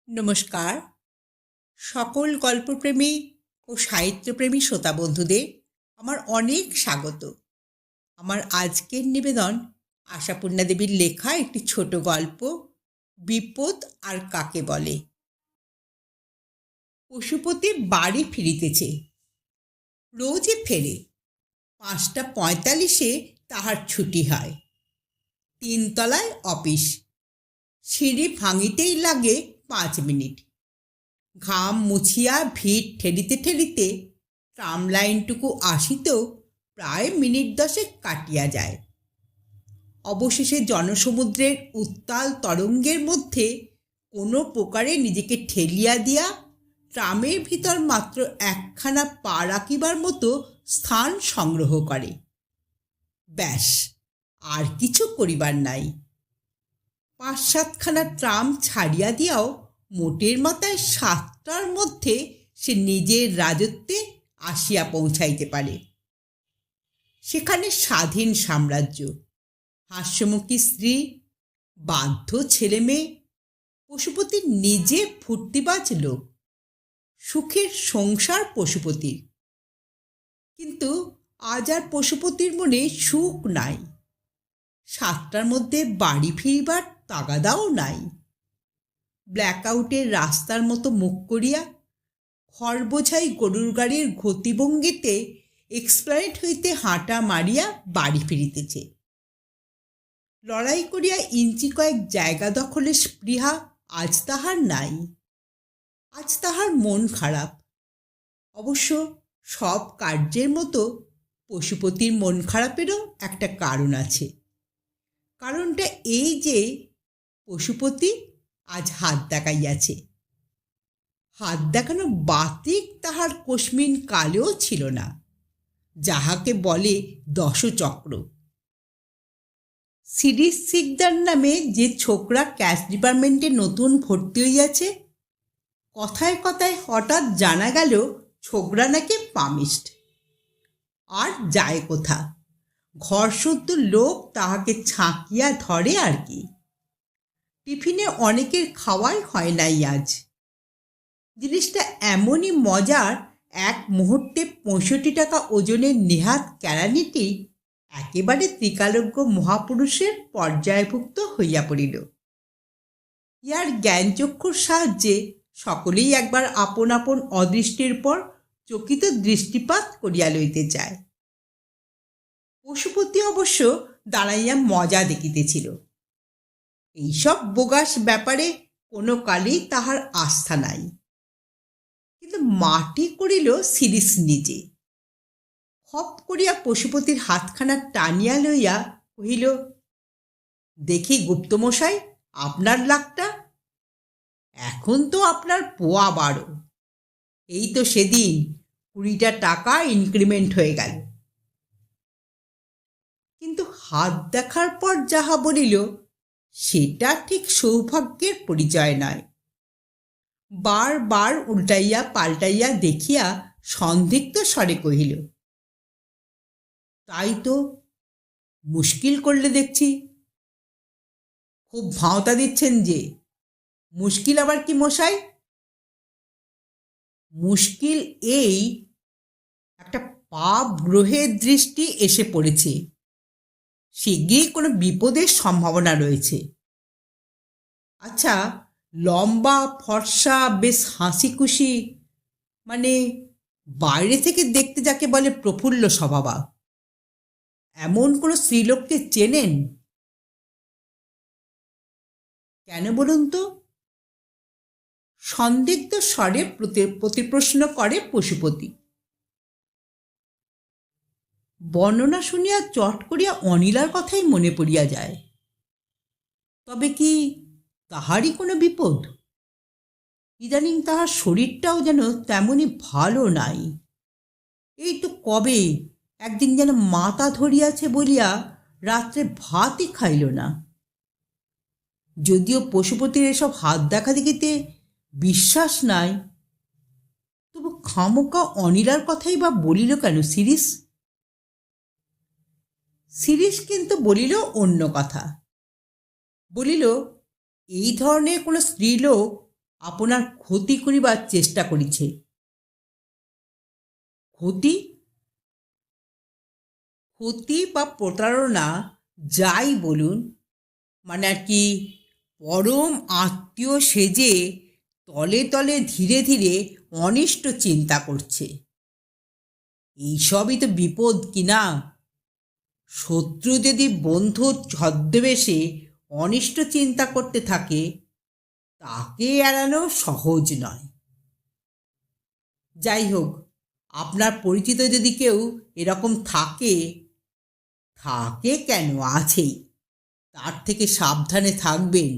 নমস্কার। সকল গল্পপ্রেমী ও সাহিত্যপ্রেমী শ্রোতা বন্ধুদের আমার অনেক স্বাগত। আমার আজকের নিবেদন আশাপূর্ণা দেবীর লেখা একটি ছোট গল্প, বিপদ আর কাকে বলে। পশুপতি বাড়ি ফিরিতেছে। রোজই ফেরে। 5:45 তাহার ছুটি হয়। 3 তলায় অফিস। সিঁড়ি ভাঙিতেই লাগে 5 মিনিট। ঘাম মুছিয়া ভিড় ঠেলিতে ঠেলিতে ট্রাম লাইনটুকু আসিতেও প্রায় মিনিট 10 কাটিয়া যায়। অবশেষে জনসমুদ্রের উত্তাল তরঙ্গের মধ্যে কোনো প্রকারে নিজেকে ঠেলিয়া দিয়া ট্রামের ভিতর মাত্র একখানা পা রাখিবার মতো স্থান সংগ্রহ করে। ব্যাস, আর কিছু করিবার নাই। 5-7খানা ট্রাম ছাড়িয়া দিয়াও মোটের মাথায় 7টার মধ্যে সে নিজের রাজত্বে আসিয়া পৌঁছাইতে পারে। সেখানে স্বাধীন সাম্রাজ্য, হাস্যমুখী স্ত্রী, বাধ্য ছেলে মেয়ে, পশুপতি নিজে ফুর্তিবাজ লোক, সুখের সংসার পশুপতির। কিন্তু আজ আর পশুপতির মনে সুখ নাই। 7টার মধ্যে বাড়ি ফিরিবার তাগাদাও নাই। ব্ল্যাকআউটের রাস্তার মতো মুখ করিয়া খড়বোঝাই গরুর গাড়ির গতিভঙ্গিতে এক্সপ্লেনেড হইতে হাঁটা মারিয়া বাড়ি ফিরিতেছে। লড়াই করিয়া ইঞ্চি কয়েক জায়গা দখলের স্পৃহা আজ তাহার নাই। আজ তাহার মন খারাপ। অবশ্য সব কার্যের মতো পশুপতির মন খারাপেরও একটা কারণ আছে। কারণটা এই যে পশুপতি আজ হাত দেখাইয়াছে। হাত দেখানো বাতিক তাহার কস্মিন কালেও ছিল না, যাহাকে বলে দশচক্র। সিরিজ সিকদার নামে যে ছোকরা ক্যাশ ডিপার্টমেন্টে নতুন ভর্তি হইয়াছে, কথায় কথায় হঠাৎ জানা গেল ছোকরা নাকি পামিস্ট। আর যায় কোথা, ঘরশুদ্ধ লোক তাহাকে ছাঁকিয়া ধরে আর কি। টিফিনে অনেকের খাওয়াই হয় নাই আজ। জিনিসটা এমনই মজার, এক মুহূর্তে 65 টাকা ওজনের নেহাত কেরানিটি একেবারে ত্রিকালজ্ঞ মহাপুরুষের পর্যায়ভুক্ত হইয়া পড়িল। ইহার জ্ঞানচক্ষুর সাহায্যে সকলেই একবার আপন আপন অদৃষ্টির পর চকিত দৃষ্টিপাত করিয়া লইতে চায়। পশুপতি অবশ্য দাঁড়াইয়া মজা দেখিতেছিল। এইসব বোগাস ব্যাপারে কোনো কালেই তাহার আস্থা নাই। কিন্তু মাটি করিল সিরিস নিজে। খপ করিয়া পশুপতির হাতখানা টানিয়া লইয়া কহিল, দেখি গুপ্তমশাই, আপনার লাখটা। এখন তো আপনার পোয়া 12। এই তো সেদিন 20 টাকা ইনক্রিমেন্ট হয়ে গেল। কিন্তু হাত দেখার পর যাহা বলিল, সেটা ঠিক সৌভাগ্যের পরিচয় নয়। বারবার উল্টাইয়া পাল্টাইয়া দেখিয়া সন্দিগ্ধ স্বরে কহিল, তাই তো, মুশকিল করলে দেখছি। খুব ভাঁওতা দিচ্ছেন যে। মুশকিল আবার কি মশাই? মুশকিল এই, একটা পাপ গ্রহের দৃষ্টি এসে পড়েছে। শিগগিরই কোনো বিপদের সম্ভাবনা রয়েছে। আচ্ছা, লম্বা ফর্সা, বেশ হাসি খুশি, মানে বাইরে থেকে দেখতে যাকে বলে প্রফুল্ল স্বভাবা, এমন কোনো স্ত্রীলোককে চেনেন? কেন বলুন তো? সন্দিগ্ধ স্বরে প্রতিপ্রশ্ন করে পশুপতি। বর্ণনা শুনিয়া চট করিয়া অনিলার কথাই মনে পড়িয়া যায়। তবে কি তাহারই কোনো বিপদ? ইদানিং তাহার শরীরটাও যেন তেমনই ভালো নাই। এই তো কবে একদিন যেন মাথা ধরিয়াছে বলিয়া রাত্রে ভাতই খাইল না। যদিও পশুপতির এসব হাত দেখা দেখিতে বিশ্বাস নাই, তবু খামোকা অনিলার কথাই বা বলিল কেন সিরিস? সিরিস কিন্তু বলিল অন্য কথা। বলিল, এই ধরনের কোনো স্ত্রীলোক আপনার ক্ষতি করিবার চেষ্টা করিছে। ক্ষতি ক্ষতি বা প্রতারণা যাই বলুন, মানে আর কি, পরম আত্মীয় সেজে তলে তলে ধীরে ধীরে অনিষ্ট চিন্তা করছে। এইসবই তো বিপদ কিনা। শত্রু যদি বন্ধুর ছদ্মবেশে অনিষ্ট চিন্তা করতে থাকে, তাকে এড়ানো সহজ নয়। যাই হোক, আপনার পরিচিত যদি কেউ এরকম থাকে, থাকে কেন, আছেই, তার থেকে সাবধানে থাকবেন।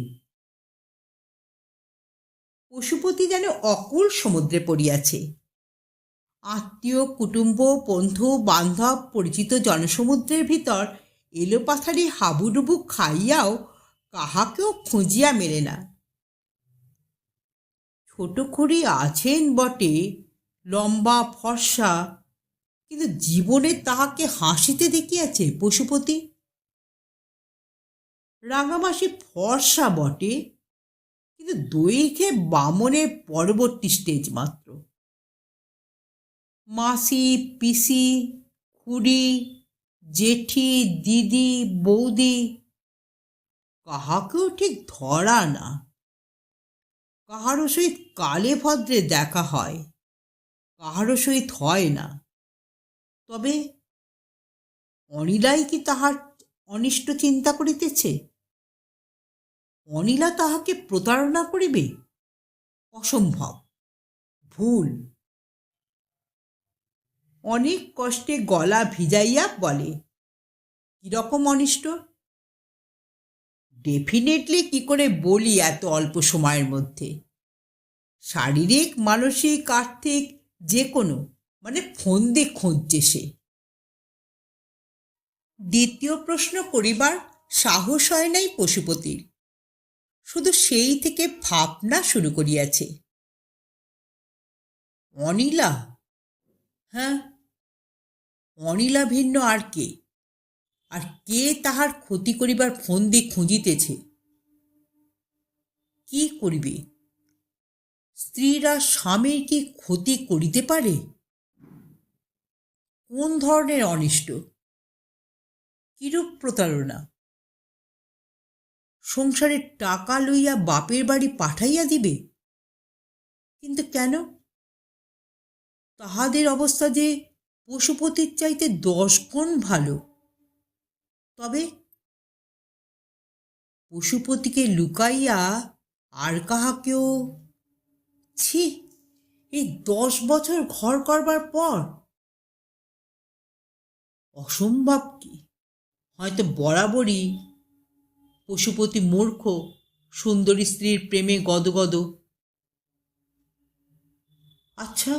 পশুপতি যেন অকুল সমুদ্রে পড়িয়াছে। আত্মীয়, কুটুম্ব, বন্ধু, বান্ধব, পরিচিত জনসমুদ্রের ভিতর এলোপাথারি হাবুডুবু খাইয়াও কাহাকেও খুঁজিয়া মেলে না। ছোট খুড়ি আছেন বটে, লম্বা ফর্সা, কিন্তু জীবনে তাহাকে হাসিতে দেখিয়াছে পশুপতি। রাঙামাসি ফর্সা বটে, কিন্তু দৈর্ঘ্যে বামনের পরবর্তী স্টেজ মাত্র। মাসি, পিসি, খুড়ি, জেঠি, দিদি, বৌদি, কাহাকেও ঠিক ধরা না। কাহারও সহিত কালে ভদ্রে দেখা হয়, কাহারও সহিত হয় না। তবে অনিলাই কি তাহার অনিষ্ট চিন্তা করিতেছে? অনিলা তাহাকে প্রতারণা করিবে? অসম্ভব, ভুল। অনেক কষ্টে গলা ভিজাইয়া বলে, কিরকম অনিষ্ট? ডেফিনেটলি কি করে বলি এত অল্প সময়ের মধ্যে? শারীরিক, মানসিক, আর্থিক, যে কোনো, মানে ফন্দি খুঁজছে সে। দ্বিতীয় প্রশ্ন করিবার সাহস হয় নাই পশুপতির। শুধু সেই থেকে ভাবনা শুরু করিয়াছে। অনিলা? হ্যাঁ, অনিলা ভিন্ন আর কে? আর কে তাহার ক্ষতি করিবার ফন্দি খুঁজিতেছে? কি করিবে? স্ত্রীরা স্বামীর কি ক্ষতি করিতে পারে? কোন ধরনের অনিষ্ট? কিরূপ প্রতারণা? সংসারের টাকা লইয়া বাপের বাড়ি পাঠাইয়া দিবে? কিন্তু কেন? তাহাদের অবস্থা যে পশুপতির চাইতে 10 গুণ ভালো। তবে পশুপতিকে লুকাইয়া আর কাহাকেও? ছি, এই 10 বছর ঘর করবার পর? অসম্ভব কি? হয়তো বরাবরই পশুপতি মূর্খ, সুন্দরী স্ত্রীর প্রেমে গদগদ। আচ্ছা,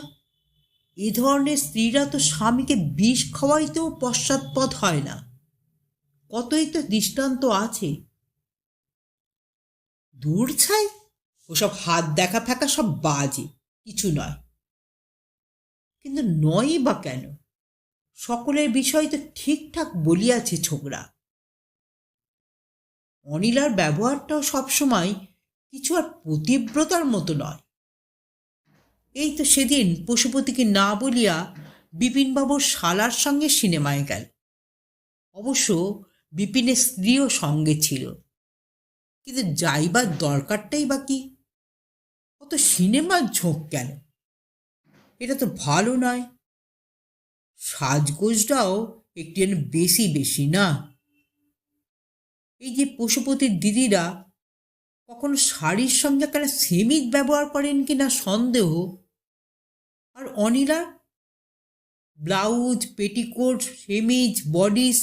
এ ধরনের স্ত্রীরা তো স্বামীকে বিষ খাওয়াইতেও পশ্চাৎপদ হয় না। কতই তো দৃষ্টান্ত আছে। দূর ছাই, ওসব হাত দেখা ফেকা সব বাজে, কিছু নয়। কিন্তু নয়ই বা কেন? সকলের বিষয় তো ঠিকঠাক বলিয়াছে ছোকরা। অনিলার ব্যবহারটাও সবসময় কিছু আর পতিব্রতার মতো নয়। এই তো সেদিন পশুপতিকে না বলিয়া বিপিনবাবুর শালার সঙ্গে সিনেমায় গেল। অবশ্য বিপিনের স্ত্রীও সঙ্গে ছিল, কিন্তু যাইবার দরকারটাই বা কি? অত সিনেমার ঝোঁক কেন? এটা তো ভালো নয়। সাজগোজটাও একটু যেন বেশি বেশি না? এই যে পশুপতির দিদিরা কখনো শাড়ির সঙ্গে কেন সেমিজ ব্যবহার করেন কিনা সন্দেহ। আর অনিলা ব্লাউজ, পেটিকোট, সেমিজ, বডিস,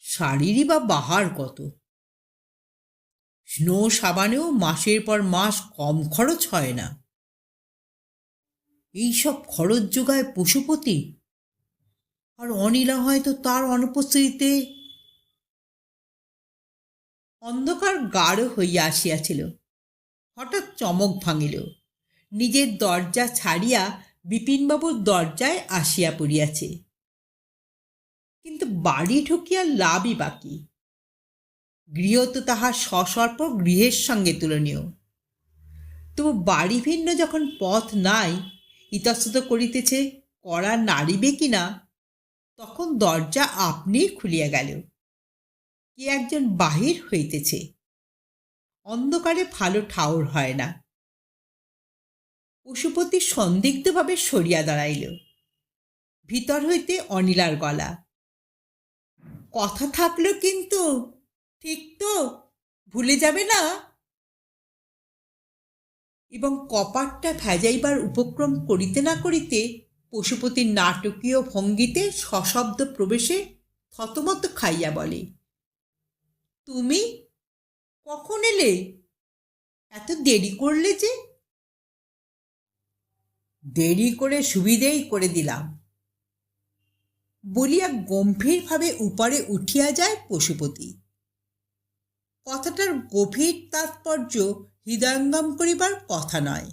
শাড়িরই বা বাহার কত। স্নো সাবানেও মাসের পর মাস কম খরচ হয় না। এইসব খরচ যোগায় পশুপতি। আর অনিলা হয়তো তার অনুপস্থিতিতে। অন্ধকার গাঢ় হইয়া আসিয়াছিল। হঠাৎ চমক ভাঙিল। নিজের দরজা ছাড়িয়া বিপিনবাবুর দরজায় আসিয়া পড়িয়াছে। কিন্তু বাড়ি ঢুকিয়া লাভই বাকি। গৃহ তো তাহার সসর্প গৃহের সঙ্গে তুলনীয়। তবু বাড়ি ভিন্ন যখন পথ নাই, ইতস্তত করিতেছে, করা নাড়িবে কিনা, তখন দরজা আপনিই খুলিয়া গেল। কে একজন বাহির হইতেছে। অন্ধকারে ভালো ঠাউর হয় না। পশুপতি সন্দিগ্ধভাবে সরিয়া দাঁড়াইল। ভিতর হইতে অনিলার গলা, কথা থাকলো কিন্তু, ঠিক তো, ভুলে যাবে না? এবং কপাটটা ভেজাইবার উপক্রম করিতে না করিতে পশুপতির নাটকীয় ভঙ্গিতে সশব্দ প্রবেশে থতমত খাইয়া বলে, তুমি কখন এলে? এত দেরি করলে যে? দেরি করে সুবিধেই করে দিলাম বলিয়া গম্ভীরভাবে উপরে উঠিয়া যায় পশুপতি। কথাটার গভীর তাৎপর্য হৃদয়ঙ্গম করিবার কথা নয়।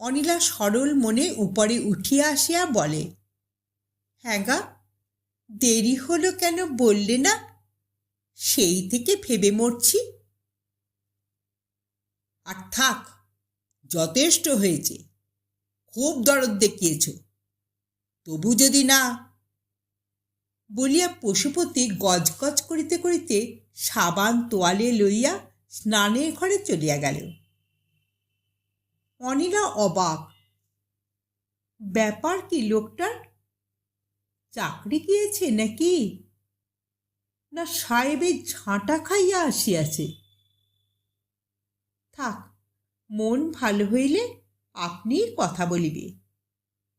অনিলা সরল মনে উপরে উঠিয়া আসিয়া বলে, হ্যাঁ গা, দেরি হলো কেন বললে না? সেই থেকে ভেবে মরছি। আর থাক, যথেষ্ট হয়েছে, খুব দরদ দেখিয়েছ, তবু যদি না, বলিয়া পশুপতি গজগজ করিতে করিতে সাবান তোয়ালে লইয়া স্নানের ঘরে চলিয়া গেল। অনিলা অবাক। ব্যাপার কি লোকটার? চাকরি গিয়েছে নাকি, না সাহেবের ঝাঁটা খাইয়া আসিয়াছে? থাক, মন ভালো হইলে আপনি কথা বলিবে,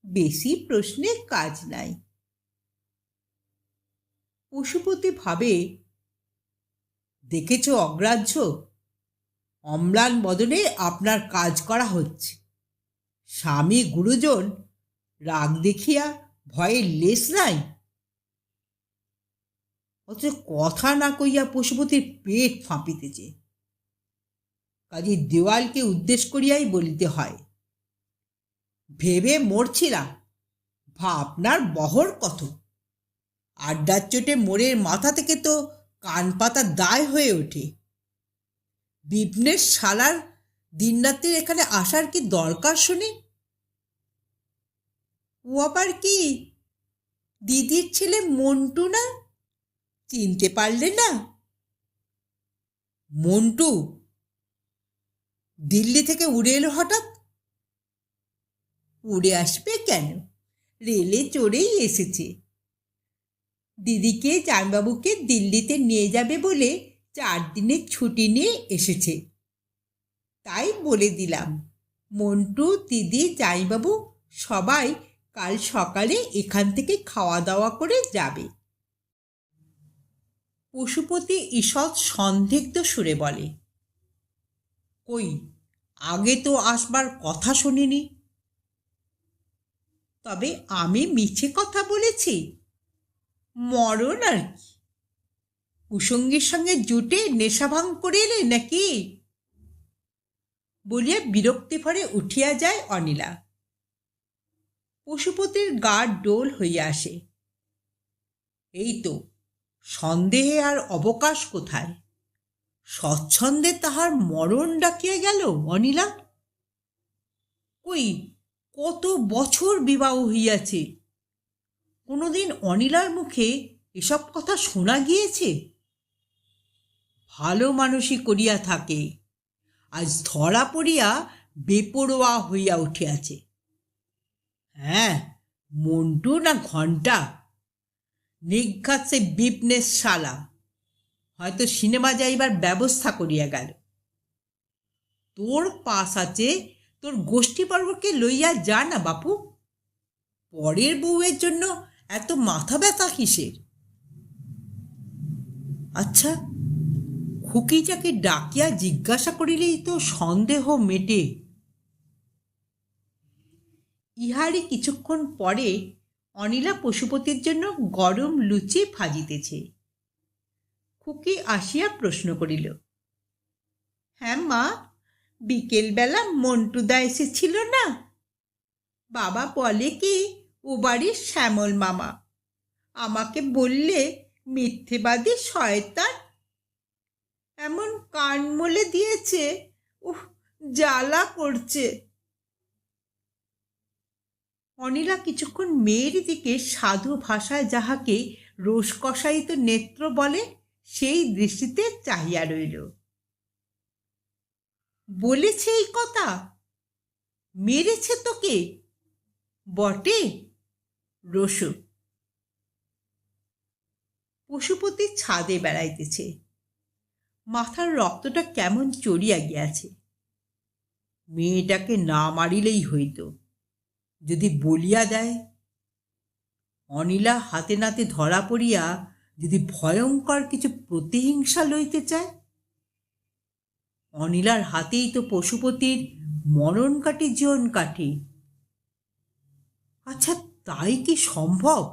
বেশি প্রশ্নে কাজ নাই। পশুপতি ভাবে, দেখেছ অগ্রাহ্য, অম্লান বদনে আপনার কাজ করা হচ্ছে। স্বামী গুরুজন, রাগ দেখিয়া ভয়ের লেশ নাই। অথচ কথা না কইয়া পশুপতির পেট ফাঁপিতেছে। কাজে দেওয়ালকে উদ্দেশ করিয়াই বলিতে হয়, ভেবে মরছিলাম, ভাবনার বহর কত। আড্ডার চোটে মোড়ের মাথা থেকে তো কান পাতা দায় হয়ে ওঠে। বিঘ্নেশ শালার দিনরাত্রির এখানে আসার কি দরকার শুনি? ও আবার কি দিদির ছেলে মন্টু না? চিনতে পারলে না? মন্টু দিল্লি থেকে উড়ে এলো হঠাৎ। উড়ে আসবে কেন, রেলে চড়েই এসেছে। দিদিকে জামাইবাবুকে দিল্লিতে নিয়ে যাবে বলে 4 দিনের ছুটি নিয়ে এসেছে। তাই বলে দিলাম, মন্টু, দিদি, জামাইবাবু সবাই কাল সকালে এখান থেকে খাওয়া দাওয়া করে যাবে। পশুপতি ঈষৎ সন্দিগ্ধ সুরে বলে, কই, আগে তো আসবার কথা শুনিনি। তবে আমি মিছে কথা বলেছি? মরণ আর কি, কুসঙ্গীর সঙ্গে জুটে নেশাভাং করে এলে নাকি? বলিয়া বিরক্তি ভরে উঠিয়া যায় অনিলা। পশুপতির গা ডোল হইয়া আসে। এই তো, সন্দেহে আর অবকাশ কোথায়? স্বচ্ছন্দে তাহার মরণ ডাকিয়া গেল অনিলা। কই, কত বছর বিবাহ হইয়াছে, কোনোদিন অনিলার মুখে এসব কথা শোনা গিয়েছে? ভালো মানুষই করিয়া থাকে, আজ ধরা পড়িয়া বেপরোয়া হইয়া উঠিয়াছে। হ্যাঁ, মন্টু না ঘণ্টা, নিঘাত সে বিপনেস শালা, হয়তো সিনেমা যাইবার ব্যবস্থা করিয়া গেল। তোর পাস আছে, তোর গোষ্ঠীবর্গকে লইয়া যা না বাপু। পরের বউয়ের জন্য এত মাথা ব্যথা কিসের? আচ্ছা, খুকিটাকে ডাকিয়া জিজ্ঞাসা করিলেই তো সন্দেহ মেটে। ইহারই কিছুক্ষণ পরে অনিলা পশুপতির জন্য গরম লুচি ভাজিতেছে। খুকি আসিয়া প্রশ্ন করিল, হ্যাঁ মা, বিকেলবেলা মন্টুদা এসেছিল না? বাবা বলে কি ও বাড়ির শ্যামল মামা। আমাকে বললে মিথ্যেবাদী শয়তান। এমন কান মলে দিয়েছে, উহ, জ্বালা করছে। অনিলা কিছুক্ষণ মেয়ের দিকে সাধু ভাষায় যাহাকে রোষকষায়িত নেত্র বলে সেই দৃষ্টিতে চাহিয়া রইল। বলেছে এই কথা? মেরেছে তোকে বটে? রসু। পশুপতি ছাদে বেড়াইতেছে। মাথার রক্তটা কেমন চড়িয়া গিয়াছে। মেয়েটাকে না মারিলেই হইত, যদি বলিয়া দেয়। অনিলা হাতে নাতে ধরা পড়িয়া যদি ভয়ঙ্কর কিছু প্রতিহিংসা লইতে চায়। অনিলার হাতেই তো পশুপতির মরণ কাঠি জীবন কাঠি। আচ্ছা, তাই কি সম্ভব?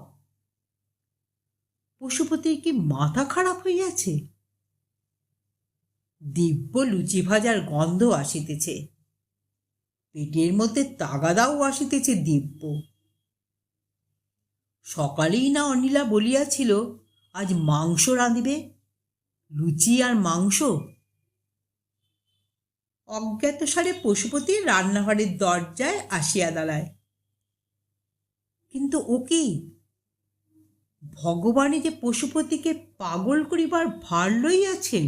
পশুপতির কি মাথা খারাপ হইয়াছে? দিব্য লুচি ভাজার গন্ধ আসিতেছে, পেটের মধ্যে তাগাদাও আসিতেছে দিব্য। সকালেই না অনিলা বলিয়াছিল আজ মাংস রাঁধিবে, লুচি আর মাংস। অজ্ঞাতসারে পশুপতি রান্নাঘরের দরজায় আসিয়া দাঁড়ায়। কিন্তু ও কি? ভগবানই যে পশুপতিকে পাগল করিবার ভার লইয়াছেন।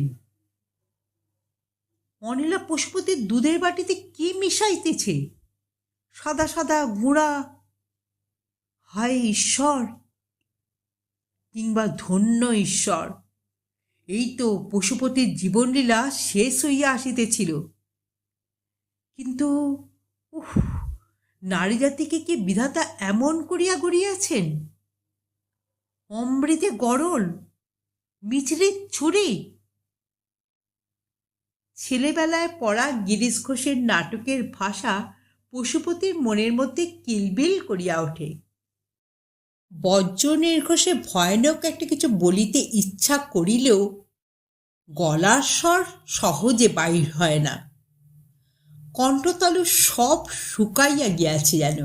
অনিলা পশুপতির দুধের বাটিতে কি মিশাইতেছে? সাদা সাদা গুঁড়া। হায় ঈশ্বর, কিংবা ধন্য ঈশ্বর, এই তো পশুপতির জীবনলীলা শেষ হইয়া আসিতেছিল। কিন্তু নারী জাতিকে কি বিধাতা এমন করিয়া গড়িয়াছেন? অমৃতে গরল, মিছরির ছুরি। ছেলেবেলায় পড়া গিরিশ ঘোষের নাটকের ভাষা পশুপতির মনের মধ্যে কিলবিল করিয়া ওঠে। বজ্র নির্ঘোষে ভয়ানক একটা কিছু বলিতে ইচ্ছা করিলেও গলার স্বর সহজে বাহির হয় না। কণ্ঠতালু সব শুকাইয়া গিয়াছে যেন।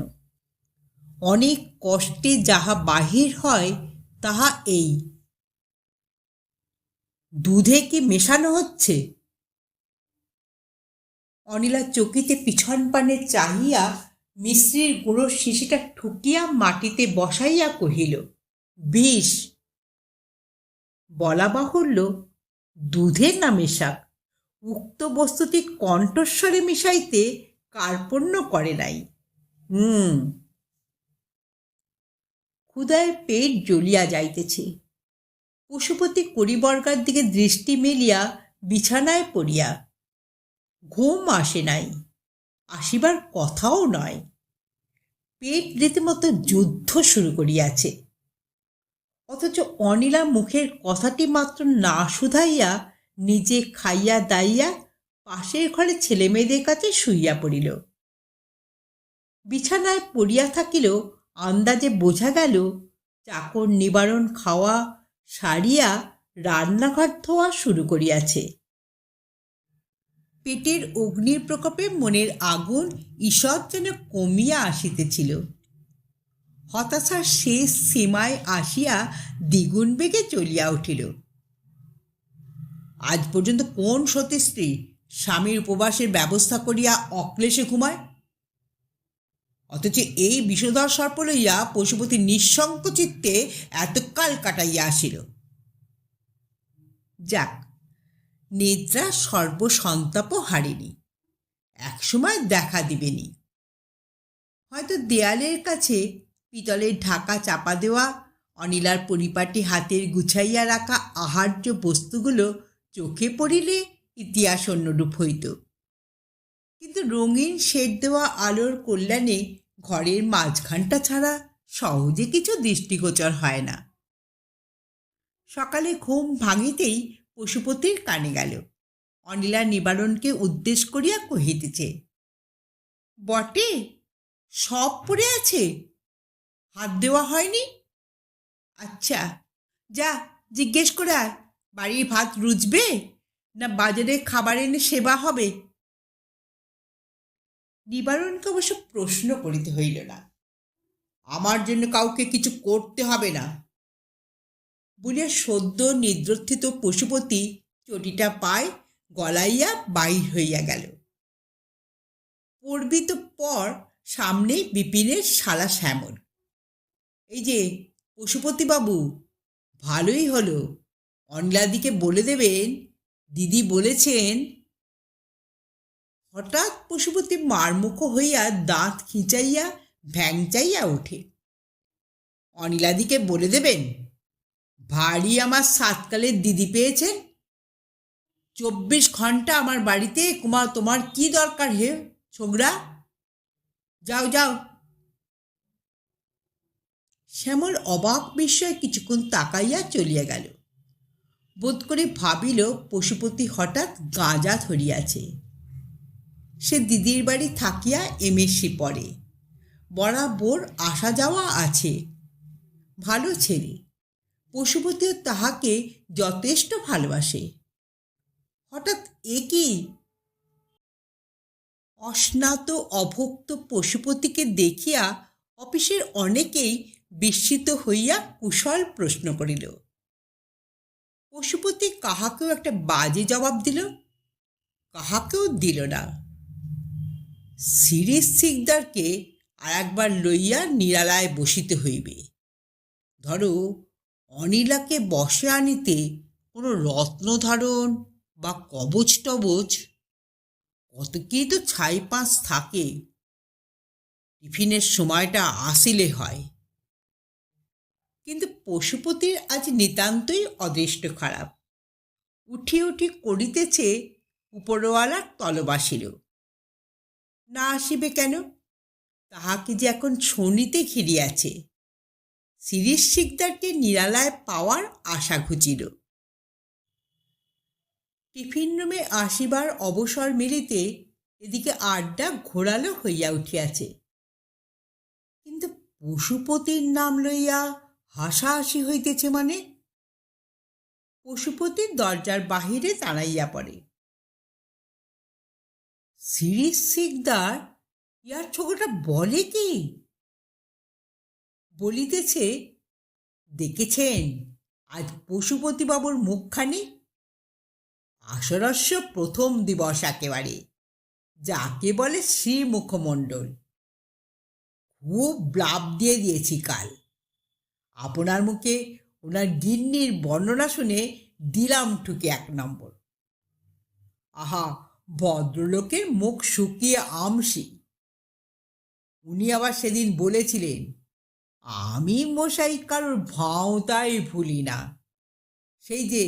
অনেক কষ্টে যাহা বাহির হয় তাহা এই, দুধে কি মেশানো হচ্ছে? অনিলা চকিতে পিছন পানে চাহিয়া মিশ্রির গুঁড়োর শিশিটা ঠুকিয়া মাটিতে বসাইয়া কহিল, বিষ। বলা বাহুল্য, দুধের না মেশাক, উক্ত বস্তুটি কণ্ঠস্বরে মিশাইতে কার্পণ্য করে নাই। ক্ষুধায় পেট জ্বলিয়া যাইতেছে। পশুপতি করিবর্গার দিকে দৃষ্টি মেলিয়া বিছানায় পড়িয়া। ঘুম আসে নাই, আসিবার কথাও নয়। পেট রীতিমতো যুদ্ধ শুরু করিয়াছে। অথচ অনিলা মুখের কথাটি মাত্র না শুধাইয়া নিজে খাইয়া দাইয়া পাশের ঘরে ছেলে মেয়েদের কাছে শুইয়া পড়িল। বিছানায় পড়িয়া থাকিলেও আন্দাজে বোঝা গেল চাকর নিবারণ খাওয়া সারিয়া রান্নাঘর ধোয়া শুরু করিয়াছে। পেটের অগ্নির প্রকোপে মনের আগুন ঈষৎ যেন কমিয়া আসিতেছিল। হতাশার শেষ সীমায় আসিয়া দ্বিগুণ বেগে চলিয়া উঠিল। আজ পর্যন্ত কোন সতী স্ত্রী স্বামীর উপবাসের ব্যবস্থা করিয়া অক্লেশে ঘুমায়? অথচ এই বিষধর সর্প লইয়া পশুপতি নিঃশঙ্ক চিত্তে এতকাল কাটাইয়া আসিল। যাক, নিদ্রা সর্বসন্তাপও হারেনি, একসময় দেখা দিবেনি। হয়তো দেয়ালের কাছে পিতলের ঢাকা চাপা দেওয়া অনিলার পরিপাটি হাতের গুছাইয়া রাখা আহার্য বস্তুগুলো চোখে পড়িলে ইতিহাস অন্যরূপ হইত। কিন্তু রঙিন শেড দেওয়া আলোর কল্যাণে ঘরের মাঝখানটা ছাড়া সহজে কিছু দৃষ্টিগোচর হয় না। সকালে ঘুম ভাঙিতেই পশুপতির কানে গেল। অনিলা নিবারণকে উদ্দেশ্য করিয়া কহিতেছে, বটে, সব পড়ে আছে, হাত দেওয়া হয়নি? আচ্ছা, যা জিজ্ঞেস করে আয়, বাড়ির ভাত রুজবে না বাজারে খাবার এনে সেবা হবে? নিবারণকে অবশ্য প্রশ্ন করিতে হইল না। আমার জন্য কাউকে কিছু করতে হবে না বলিয়া সদ্য নিদ্রোত্থিত পশুপতি চটিটা পায় গলাইয়া বাহির হইয়া গেল। করবি তো পর, সামনেই বিপিনের শালা শ্যামল। এই যে পশুপতিবাবু, ভালোই হলো, অনিলাদিকে বলে দেবেন দিদি বলেছেন। হঠাৎ পশুপতি মারমুখো হইয়া দাঁত খিঁচাইয়া ভ্যাংচাইয়া ওঠে। অনিলাদিকে বলে দেবেন ভারী আমার সাতকালের দিদি পেয়েছেন। 24 ঘন্টা আমার বাড়িতে কুমার, তোমার কি দরকার হে ছোকরা? যাও যাও। শ্যামল অবাক বিস্ময়ে কিছুক্ষণ তাকাইয়া চলিয়া গেল। বোধ করে ভাবিল পশুপতি হঠাৎ গাঁজা ধরিয়াছে। সে দিদির বাড়ি থাকিয়া এমএসসি পড়ে, বরাবর আসা যাওয়া আছে, ভালো ছেলে। পশুপতিও তাহাকে যথেষ্ট ভালোবাসে। হঠাৎ এ কি? অস্নাত অভুক্ত পশুপতিকে দেখিয়া অফিসের অনেকেই বিস্মিত হইয়া কুশল প্রশ্ন করিল। পশুপতি কাহাকেও একটা বাজে জবাব দিল, কাহাকেও দিল না। সিরিজ শিকদারকে আর একবার লইয়া নিরালায় বসিতে হইবে। ধরো অনিলাকে বসে আনিতে কোনো রত্নধারণ বা কবচ টবচ কত কি তো ছাই পাঁচ থাকে। টিফিনের সময়টা আসিলে হয়। কিন্তু পশুপতির আজ নিতান্তই অদৃষ্ট খারাপ। উঠি উঠি করিতেছে উপরওয়ালার তলবাসিল। না আসিবে কেন? তাহাকে যে এখন শনিতে ঘিরিয়াছে। সিরিজ শিকদারকে নিরালায় পাওয়ার আশা ঘুচিল। টিফিন রুমে আসিবার অবসর মিলিতে এদিকে আড্ডা ঘোরালো হইয়া উঠিয়াছে। কিন্তু পশুপতির নাম লইয়া হাসাহাসি হইতেছে মানে? পশুপতি দরজার বাহিরে দাঁড়াইয়া পড়ে। সিরিজ শিকদার ইয়ার ছোকরা বলে কি? বলিতেছে, দেখেছেন আজ পশুপতিবাবুর মুখখানি? আশরস্য প্রথম দিবস একেবারে, যাকে বলে শ্রী মুখমণ্ডল। খুব ব্লাব দিয়ে দিয়েছি কাল। আপনার মুখে ওনার গিন্নির বর্ণনা শুনে দিলাম ঠুকে 1 নম্বর। আহা, ভদ্রলোকের মুখ শুকিয়ে আমসি। উনি আবার সেদিন বলেছিলেন, আমি মশাই কারোর ভাঁওতাই ভুলি না। সেই যে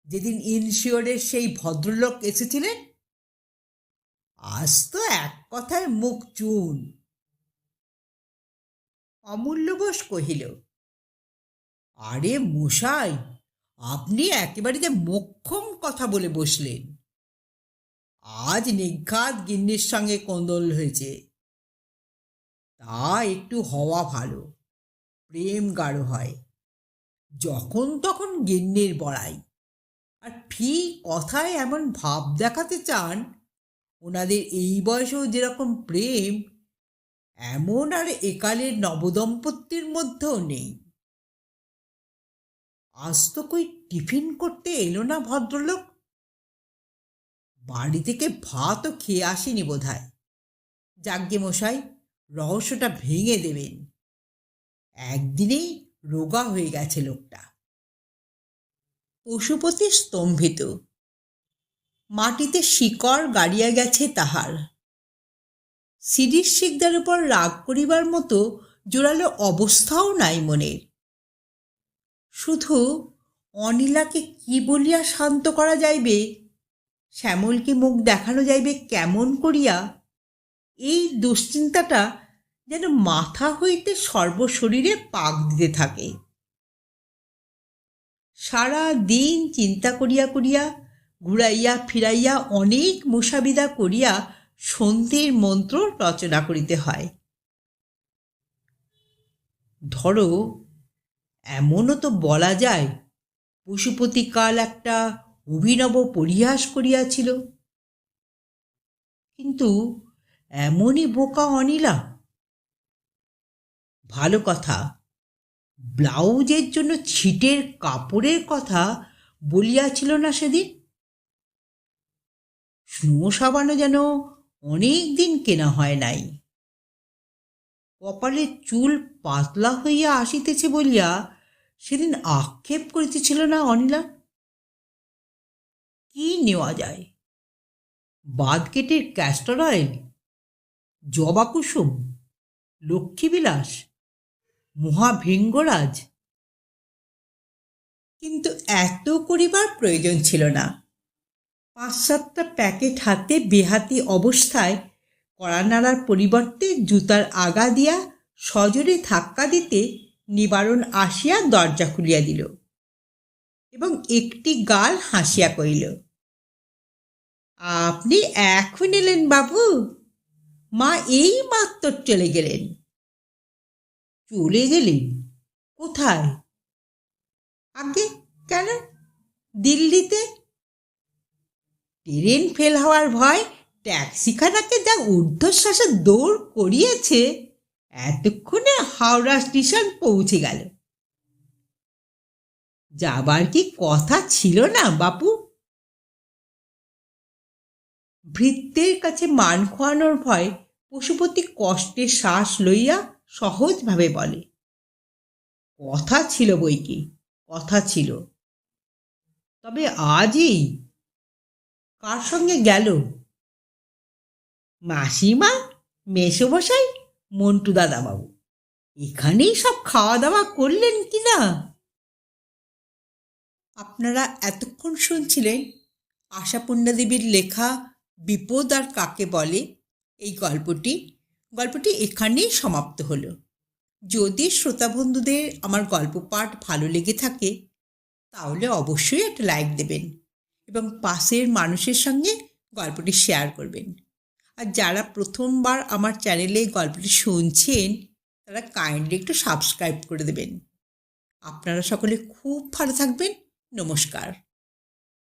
যেদিন ইনশিওরের সেই ভদ্রলোক এসেছিলেন, আজ তো এক কথায় মুখ চুন। অমূল্য বোস কহিল, আরে মশাই, আপনি একেবারে যে মোক্ষম কথা বলে বসলেন। আজ নিঘাত গিন্নির সঙ্গে কোন্দল হয়েছে। তা একটু হওয়া ভালো, প্রেম গাঢ় হয়। যখন তখন গিন্নির বড়াই, আর ফি কথায় এমন ভাব দেখাতে চান ওনাদের এই বয়সেও যেরকম প্রেম, এমন আর একালের নবদম্পতির মধ্যেও নেই। আজ তো কই টিফিন করতে এলো না ভদ্রলোক। বাড়ি থেকে ভাতও খেয়ে আসেনি বোধহয়। যাজ্ঞে মশাই, রহস্যটা ভেঙে দেবেন। একদিনেই রোগা হয়ে গেছে লোকটা। পশুপতি স্তম্ভিত। মাটিতে শিকড় গাড়িয়া গেছে তাহার। সিরিজ শিকদার উপর রাগ করিবার মতো জোরালো অবস্থাও নাই মনের। শুধু অনিলাকে কি বলিয়া শান্ত করা যাইবে, শ্যামলকে মুখ দেখানো যাইবে কেমন করিয়া, এই দুশ্চিন্তাটা যেন মাথা হইতে সর্বশরীরে পাক দিতে থাকে। সারা দিন চিন্তা করিয়া করিয়া, ঘুরাইয়া ফিরাইয়া অনেক মুসাবিদা করিয়া সন্ধির মন্ত্র রচনা করিতে হয়। ধরো, এমনও তো বলা যায় পশুপতি কাল একটা অভিনব পরিহাস করিয়াছিল। কিন্তু এমনই বোকা অনিলা? ভালো কথা, ব্লাউজের জন্য ছিটের কাপড়ের কথা বলিয়াছিল না সেদিন? স্নো সাবানও যেন অনেক দিন কেনা হয় নাই। কপালের চুল পাতলা হইয়া আসিতেছে বলিয়া সেদিন আক্ষেপ করিতেছিল না অনিলা? কি নেওয়া যায়? বাদকেটের ক্যাস্টর অয়েল, জবাকুসুম, লক্ষ্মীবিলাস, মহাভৃঙ্গরাজ? কিন্তু এত করিবার প্রয়োজন ছিল না। 5-7টা প্যাকেট হাতে বেহাতি অবস্থায় কড়া নাড়ার পরিবর্তে জুতার আগা দিয়া সজোরে ধাক্কা দিতে নিবারণ আসিয়া দরজা খুলিয়া দিল এবং একটি গাল হাসিয়া কহিল, আপনি এখন এলেন বাবু? মা এই মাত্র চলে গেলেন। চলে গেলেন? কোথায়? আগে কেন? দিল্লিতে। ট্রেন ফেল হওয়ার ভয় ট্যাক্সিখানাকে যা ঊর্ধ্বশ্বাসে দৌড় করিয়েছে, এতক্ষণে হাওড়া স্টেশন পৌঁছে গেল। যাবার কি কথা ছিল না বাপু? ভৃত্যের কাছে মান খোয়ানোর ভয় পশুপতি কষ্টে শ্বাস লইয়া সহজভাবে বলে, কথা ছিল বই কি, কথা ছিল। তবে আজই? কার সঙ্গে গেল? মাসিমা, মেসোমশাই, মন্টু দাদাবাবু। এখানেই সব খাওয়া দাওয়া করলেন কি না? আপনারা এতক্ষণ শুনছিলেন আশাপূর্ণা দেবীর লেখা বিপদ আর কাকে বলে এই গল্পটি এখানেই সমাপ্ত হলো। যদি শ্রোতা বন্ধুদের আমার গল্প পাঠ ভালো লেগে থাকে তাহলে অবশ্যই একটা লাইক দেবেন এবং পাশের মানুষের সঙ্গে গল্পটি শেয়ার করবেন। আর যারা প্রথমবার আমার চ্যানেলে গল্পটি শুনছেন তারা কাইন্ডলি একটু সাবস্ক্রাইব করে দেবেন। আপনারা সকলে খুব ভালো থাকবেন। নমস্কার।